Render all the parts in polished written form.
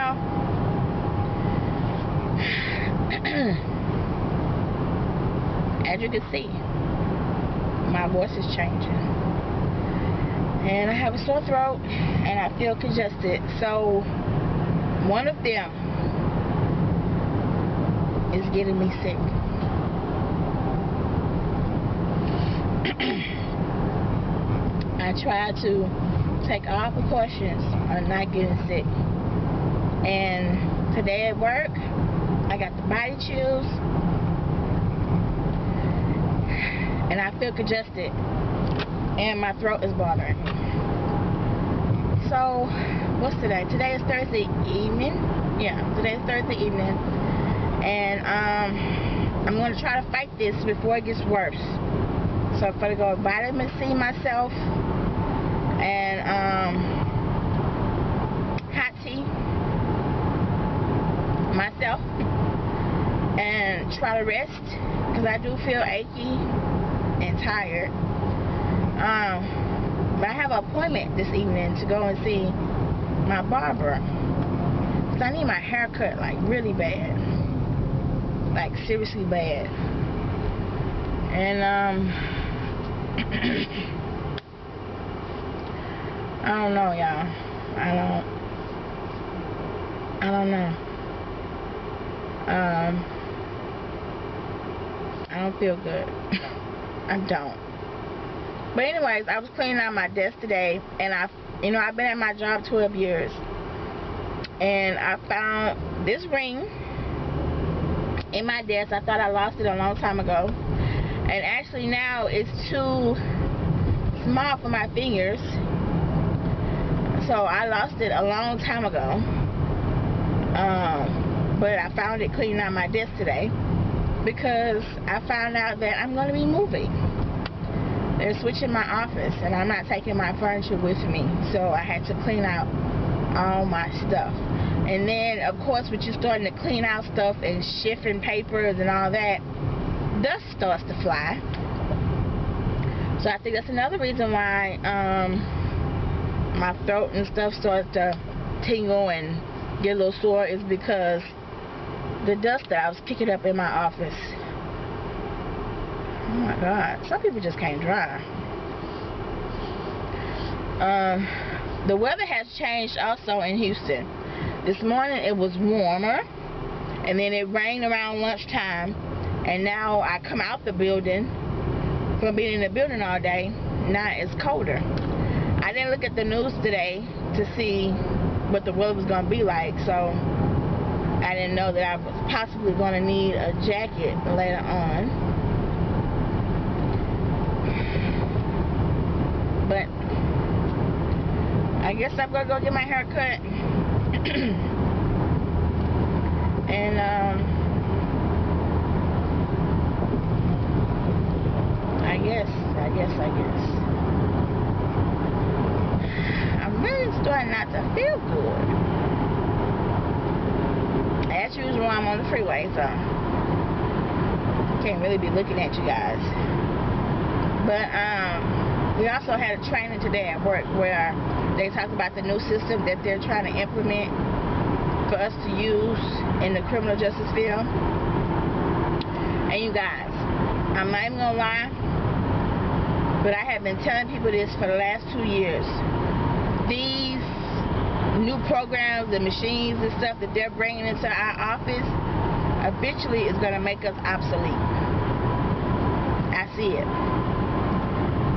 y'all. As you can see, my voice is changing. And I have a sore throat and I feel congested. So one of them is getting me sick. I try to take all precautions on not getting sick. And today at work, I got the body chills and I feel congested and my throat is bothering me. So, what's today? Today is Thursday evening. Yeah, today is Thursday evening. And I'm going to try to fight this before it gets worse. So I'm going to go vitamin C myself and hot tea myself and try to rest because I do feel achy and tired. But I have an appointment this evening to go and see my barber. So I need my hair cut like really bad. Like seriously bad. And I don't know, y'all. I don't know. I don't feel good. I don't. But anyways, I was cleaning out my desk today, and I've been at my job 12 years, and I found this ring in my desk. I thought I lost it a long time ago, and actually now it's too small for my fingers, so I lost it a long time ago. But I found it cleaning out my desk today because I found out that I'm going to be moving. They're switching my office and I'm not taking my furniture with me, so I had to clean out all my stuff. And then of course when you're starting to clean out stuff and shifting papers and all that, dust starts to fly. So I think that's another reason why my throat and stuff starts to tingle and get a little sore, is because the dust that I was picking up in my office. Oh my God, some people just can't drive. The weather has changed also in Houston. This morning it was warmer, and then it rained around lunchtime, and now I come out the building, from being in the building all day, now it's colder. I didn't look at the news today to see what the weather was going to be like, so I didn't know that I was possibly going to need a jacket later on. But I guess I'm going to go get my hair cut. And I guess I'm really starting not to feel good. As usual, I'm on the freeway, so can't really be looking at you guys. But we also had a training today at work where they talked about the new system that they're trying to implement for us to use in the criminal justice field. And you guys, I'm not even gonna lie, but I have been telling people this for the last 2 years. These new programs and machines and stuff that they're bringing into our office eventually is going to make us obsolete. I see it.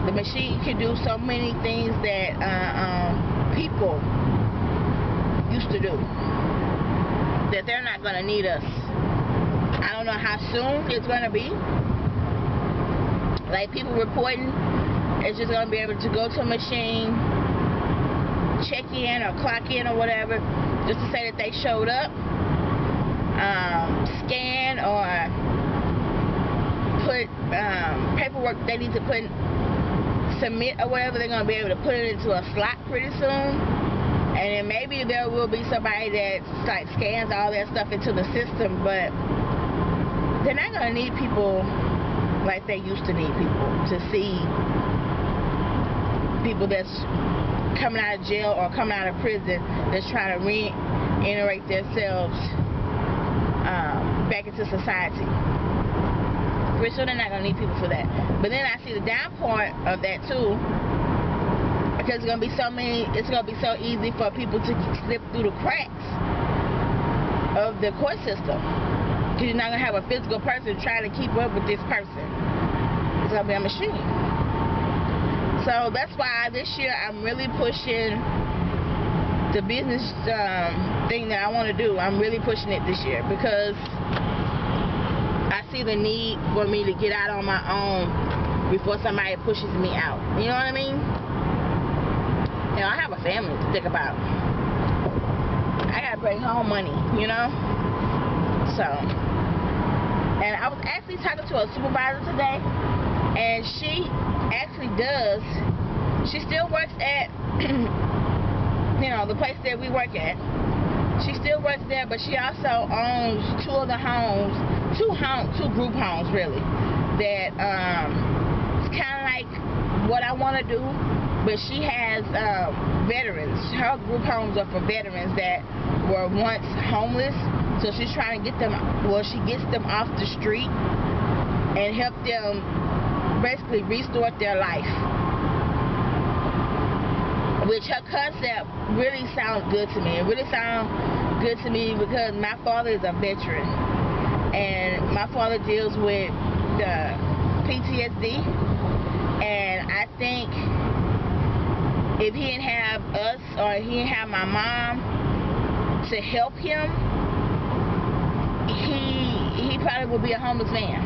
The machine can do so many things that people used to do, that they're not going to need us. I don't know how soon it's going to be. Like people reporting, it's just going to be able to go to a machine, check in or clock in or whatever, just to say that they showed up, scan or put paperwork they need to put, submit or whatever. They're going to be able to put it into a slot pretty soon, and then maybe there will be somebody that like scans all that stuff into the system, but they're not going to need people like they used to need people to see people that's coming out of jail or coming out of prison that's trying to reintegrate themselves back into society. Pretty sure they're not gonna need people for that. But then I see the down part of that too, because it's gonna be so easy for people to slip through the cracks of the court system. Because you're not gonna have a physical person trying to keep up with this person. It's gonna be a machine. So that's why this year I'm really pushing the business thing that I want to do. I'm really pushing it this year because I see the need for me to get out on my own before somebody pushes me out. You know what I mean? You know, I have a family to think about. I gotta bring home money, you know? So, and I was actually talking to a supervisor today, and she actually she still works at, you know, the place that we work at. She still works there, but she also owns two group homes, really, that it's kind of like what I want to do. But she has veterans. Her group homes are for veterans that were once homeless. So she's trying to get them, she gets them off the street and help them basically restore their life. Which her concept really sounds good to me. It really sounds good to me because my father is a veteran. And my father deals with the PTSD. And I think if he didn't have us or he didn't have my mom to help him, he probably would be a homeless man.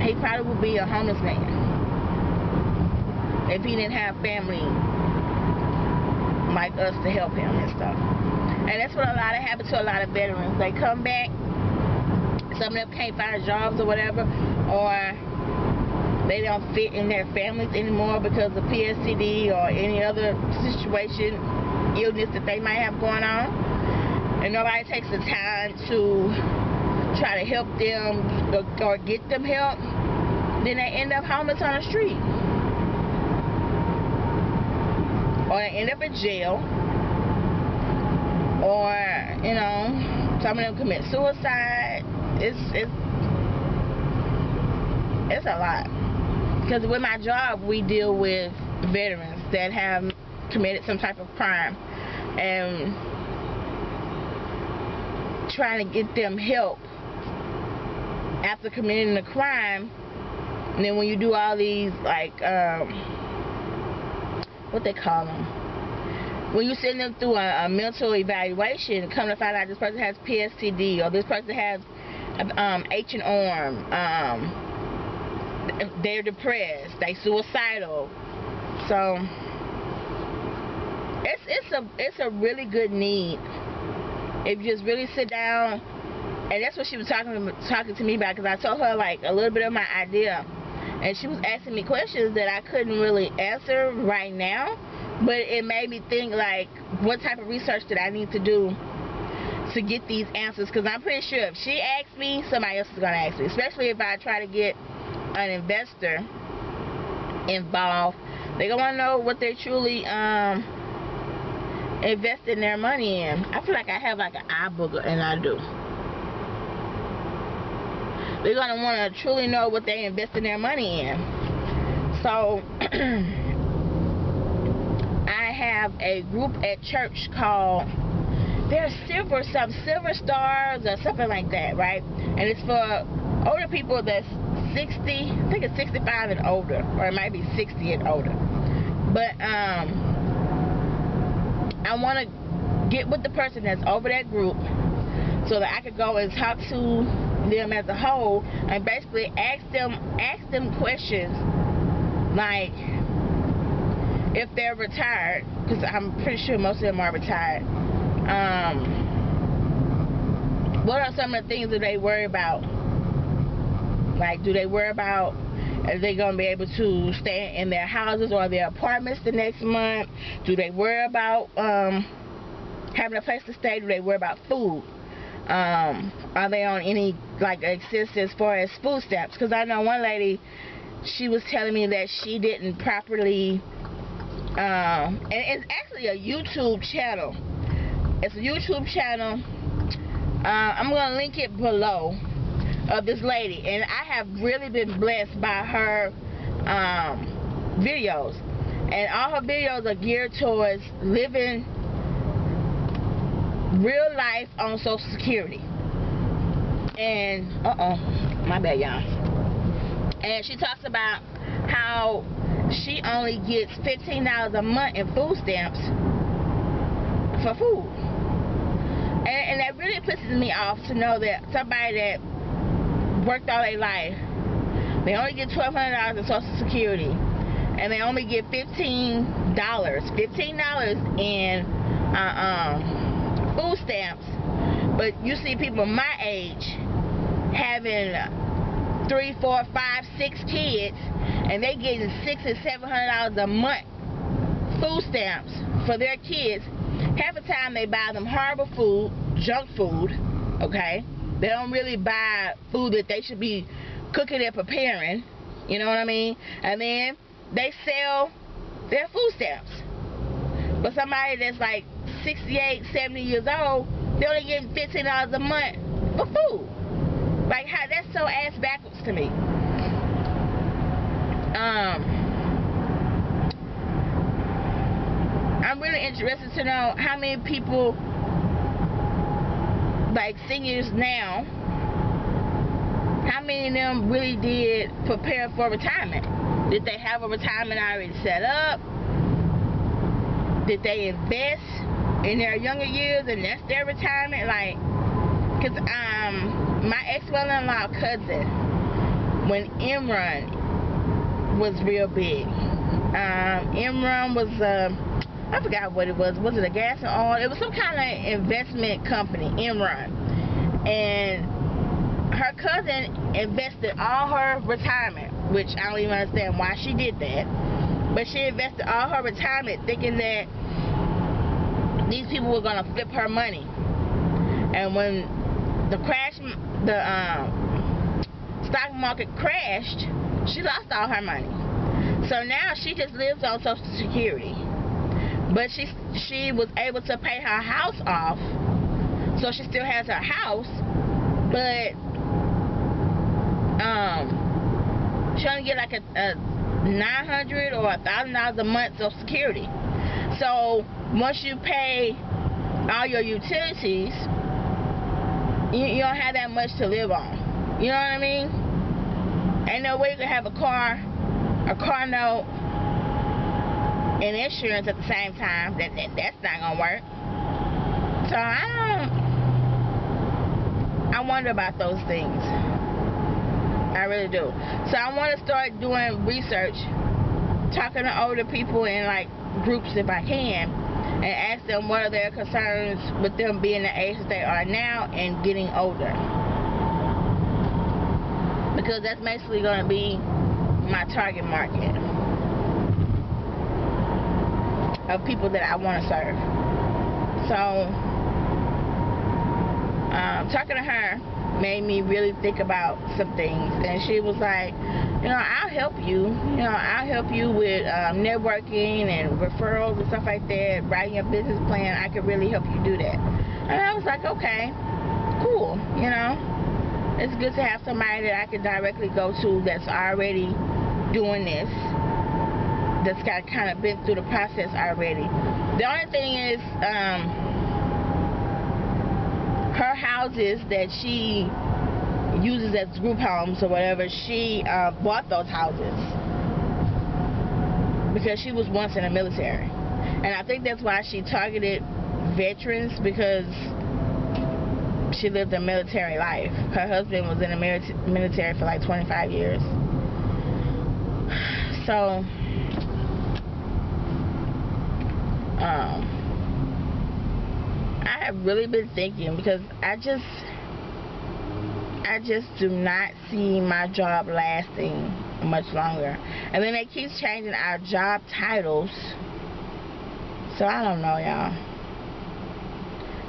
He probably would be a homeless man if he didn't have family like us to help him and stuff. And that's what happens to a lot of veterans. They come back, some of them can't find jobs or whatever, or they don't fit in their families anymore because of PTSD or any other situation, illness that they might have going on. And nobody takes the time to try to help them or get them help. Then they end up homeless on the street. Or they end up in jail. Or, you know, some of them commit suicide. It's a lot. Because with my job, we deal with veterans that have committed some type of crime and trying to get them help after committing the crime. And then when you do all these, like, what they call them? When you send them through a mental evaluation, come to find out this person has PTSD or this person has H&R, they're depressed, they suicidal. So it's a really good need if you just really sit down. And that's what she was talking to me about, because I told her like a little bit of my idea, and she was asking me questions that I couldn't really answer right now, but it made me think like, what type of research did I need to do to get these answers? Because I'm pretty sure if she asks me, somebody else is going to ask me, especially if I try to get an investor involved. They're going to want to know what they're truly investing their money in. I feel like I have like an eye booger, and I do. They're going to want to truly know what they investing their money in. So I have a group at church called, they're Silver Stars or something like that, right? And it's for older people that's 60, I think it's 65 and older, or it might be 60 and older. But I want to get with the person that's over that group so that I could go and talk to them as a whole and basically ask them questions like, if they're retired, because I'm pretty sure most of them are retired, what are some of the things that they worry about? Like, do they worry about, are they going to be able to stay in their houses or their apartments the next month? Do they worry about having a place to stay? Do they worry about food? Are they on any like assistance as far as food stamps? Because I know one lady, she was telling me that she didn't properly, and it's actually a YouTube channel. It's a YouTube channel. I'm gonna link it below, of this lady, and I have really been blessed by her videos, and all her videos are geared towards living real life on Social Security. And my bad, y'all. And she talks about how she only gets $15 a month in food stamps for food. And that really pisses me off to know that somebody that worked all their life, they only get $1,200 in Social Security, and they only get $15 in food stamps. But you see people my age having 3, 4, 5, 6 kids, and they getting $600 and $700 a month food stamps for their kids. Half the time they buy them horrible food, junk food, okay? They don't really buy food that they should be cooking and preparing, you know what I mean? And then they sell their food stamps. But somebody that's like 68, 70 years old, they only getting $15 a month for food. Like, how, that's so ass backwards to me. I'm really interested to know how many people, like seniors now, how many of them really did prepare for retirement? Did they have a retirement already set up? Did they invest in their younger years and that's their retirement? Like, cause my ex-mother-in-law cousin, when Enron was real big, Enron was I forgot what it was. Was it a gas and oil? It was some kind of investment company, Enron. And her cousin invested all her retirement, which I don't even understand why she did that. But she invested all her retirement thinking that these people were going to flip her money. And when the stock market crashed, she lost all her money. So now she just lives on Social Security. But she was able to pay her house off, so she still has her house, but she only get like a $900 or $1,000 a month Social Security. So once you pay all your utilities, you don't have that much to live on. You know what I mean? Ain't no way you can have a car note, and insurance at the same time. That's not gonna work. So I wonder about those things. I really do. So I want to start doing research, talking to older people in like groups if I can, and ask them what are their concerns with them being the age that they are now and getting older. Because that's basically gonna be my target market of people that I want to serve. So talking to her made me really think about some things, and she was like, you know, I'll help you. You know, I'll help you with networking and referrals and stuff like that, writing a business plan. I could really help you do that. And I was like, okay, cool. You know, it's good to have somebody that I can directly go to that's already doing this, that's got kind of been through the process already. The only thing is, her houses that she uses as group homes or whatever, she bought those houses because she was once in the military. And I think that's why she targeted veterans, because she lived a military life. Her husband was in the military for like 25 years. So I have really been thinking, because I just do not see my job lasting much longer. And then they keep changing our job titles. So I don't know, y'all.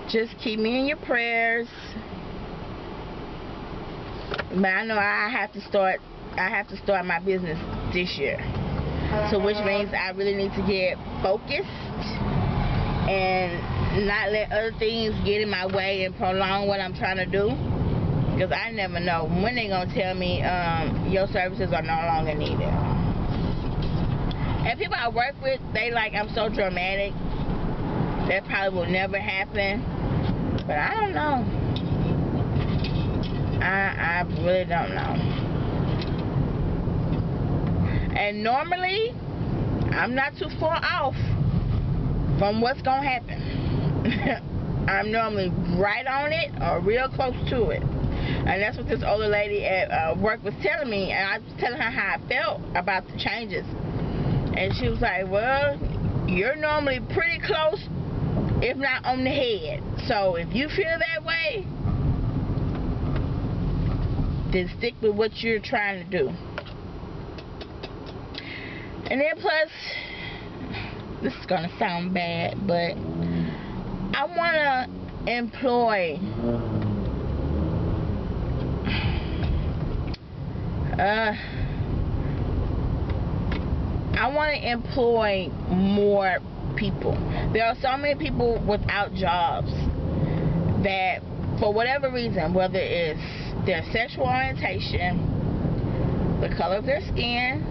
Just keep me in your prayers. But I know I have to start I have to start my business this year. So which means I really need to get focused and not let other things get in my way and prolong what I'm trying to do. Because I never know when they're going to tell me your services are no longer needed. And people I work with, they like I'm so dramatic. That probably will never happen. But I don't know. I really don't know. And normally, I'm not too far off from what's going to happen. I'm normally right on it or real close to it. And that's what this older lady at work was telling me. And I was telling her how I felt about the changes. And she was like, well, you're normally pretty close, if not on the head. So if you feel that way, then stick with what you're trying to do. And then plus, this is gonna sound bad, but I wanna employ more people. There are so many people without jobs that, for whatever reason, whether it's their sexual orientation, the color of their skin,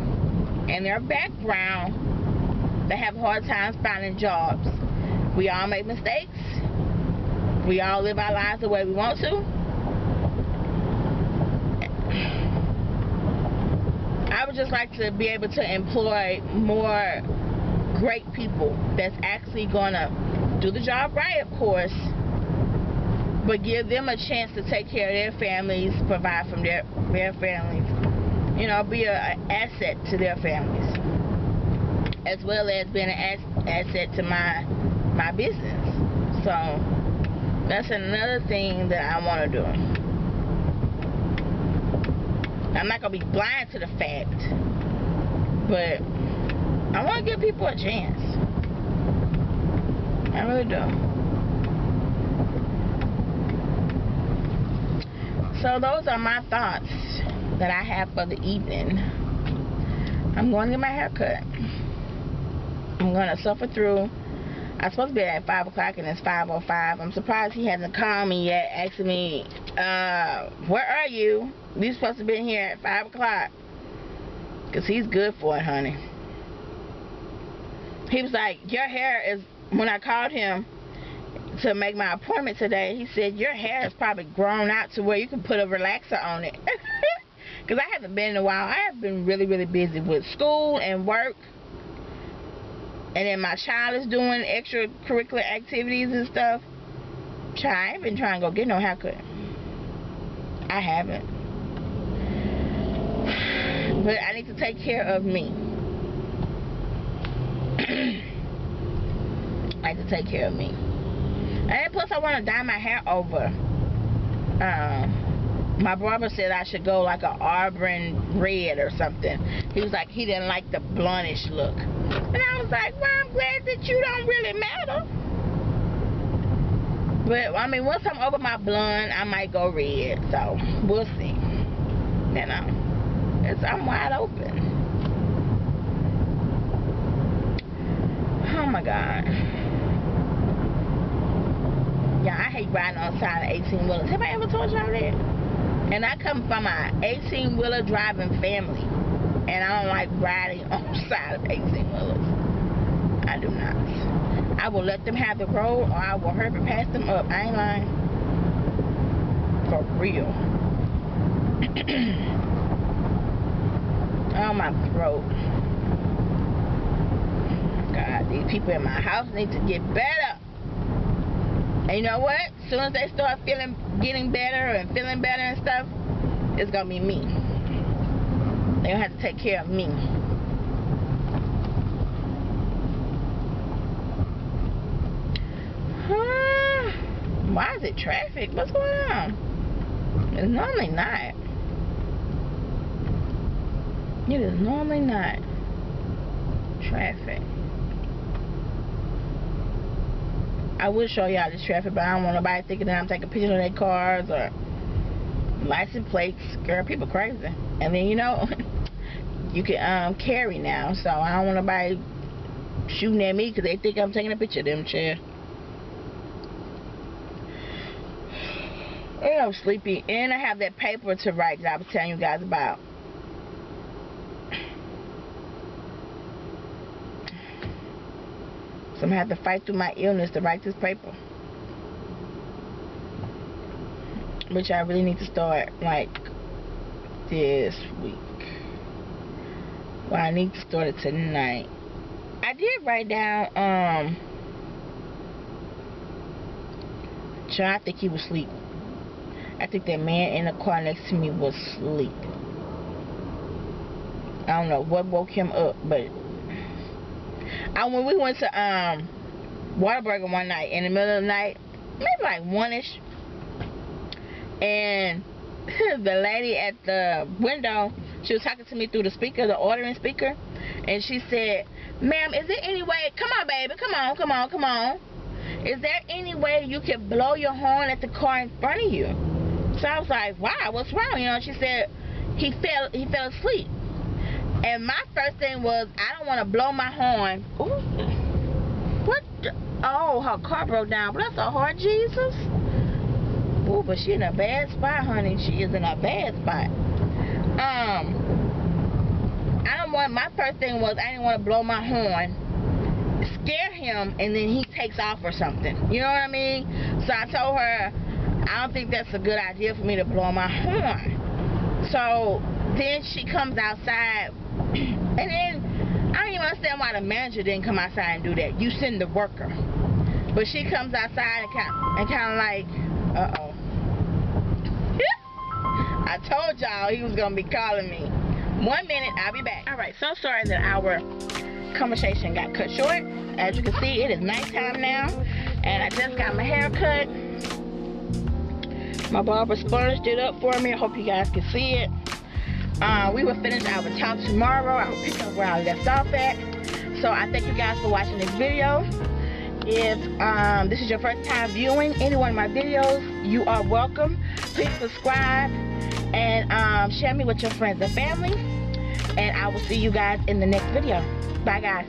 and their background, they have hard times finding jobs. We all make mistakes. We all live our lives the way we want to. I would just like to be able to employ more great people that's actually gonna do the job right, of course, but give them a chance to take care of their families, provide from their families, you know, be an asset to their families, as well as being an asset to my business. So that's another thing that I want to do. I'm not going to be blind to the fact, but I want to give people a chance. I really do. So those are my thoughts that I have for the evening. I'm going to get my hair cut. I'm going to suffer through. I'm supposed to be at 5 o'clock and it's 5:05. I'm surprised he hasn't called me yet asking me, where are you? You're supposed to be here at 5 o'clock. Because he's good for it, honey. He was like, your hair is, when I called him to make my appointment today, he said, your hair is probably grown out to where you can put a relaxer on it. Because I haven't been in a while. I have been really, really busy with school and work. And then my child is doing extracurricular activities and stuff. Child, I ain't been trying to go get no haircut. I haven't. But I need to take care of me. I need to take care of me. And plus I want to dye my hair over. My barber said I should go like an auburn red or something. He was like, he didn't like the blondish look. And I was like, well, I'm glad that you don't really matter. But, I mean, once I'm over my blonde, I might go red. So, we'll see. You know, I'm wide open. Oh, my God. Yeah, I hate riding on the side of 18-wheelers. Have I ever told y'all that? And I come from an 18-wheeler driving family. And I don't like riding on the side of 18-wheelers. I do not. I will let them have the road, or I will hurry pass them up. I ain't lying. For real. Oh, my throat. God, these people in my house need to get better. And you know what? As soon as they start getting better and feeling better and stuff, it's gonna be me. They're gonna have to take care of me. Why is it traffic? What's going on? It's normally not. It is normally not traffic. I would show y'all this traffic, but I don't want nobody thinking that I'm taking pictures of their cars or license plates, girl, people crazy. And then, you know, you can carry now, so I don't want nobody shooting at me because they think I'm taking a picture of them, chair. And I'm sleepy, and I have that paper to write that I was telling you guys about. So I'm gonna have to fight through my illness to write this paper, which I really need to start like this week. Well, I need to start it tonight. I did write down John, I think he was asleep. I think that man in the car next to me was asleep. I don't know what woke him up, but when we went to Whataburger one night in the middle of the night, maybe like 1-ish, and the lady at the window, she was talking to me through the speaker, the ordering speaker, and she said, "Ma'am, is there any way, come on baby, come on, is there any way you can blow your horn at the car in front of you?" So I was like, "Why? What's wrong?" You know, she said he fell asleep. And my first thing was, I don't want to blow my horn. Ooh, what? Oh, her car broke down. Bless her heart, Jesus. Ooh, but she in a bad spot, honey. She is in a bad spot. My first thing was, I didn't want to blow my horn, scare him, and then he takes off or something. You know what I mean? So I told her, I don't think that's a good idea for me to blow my horn. So then she comes outside, and then I don't even understand why the manager didn't come outside and do that. You send the worker. But she comes outside and kind of like, uh-oh. I told y'all he was going to be calling me. 1 minute, I'll be back. Alright, so sorry that our conversation got cut short. As you can see, it is nighttime now, and I just got my hair cut. My barber sponged it up for me. I hope you guys can see it. We will finish our talk tomorrow. I will pick up where I left off at. So I thank you guys for watching this video. If this is your first time viewing any one of my videos, you are welcome. Please subscribe and share me with your friends and family. And I will see you guys in the next video. Bye, guys.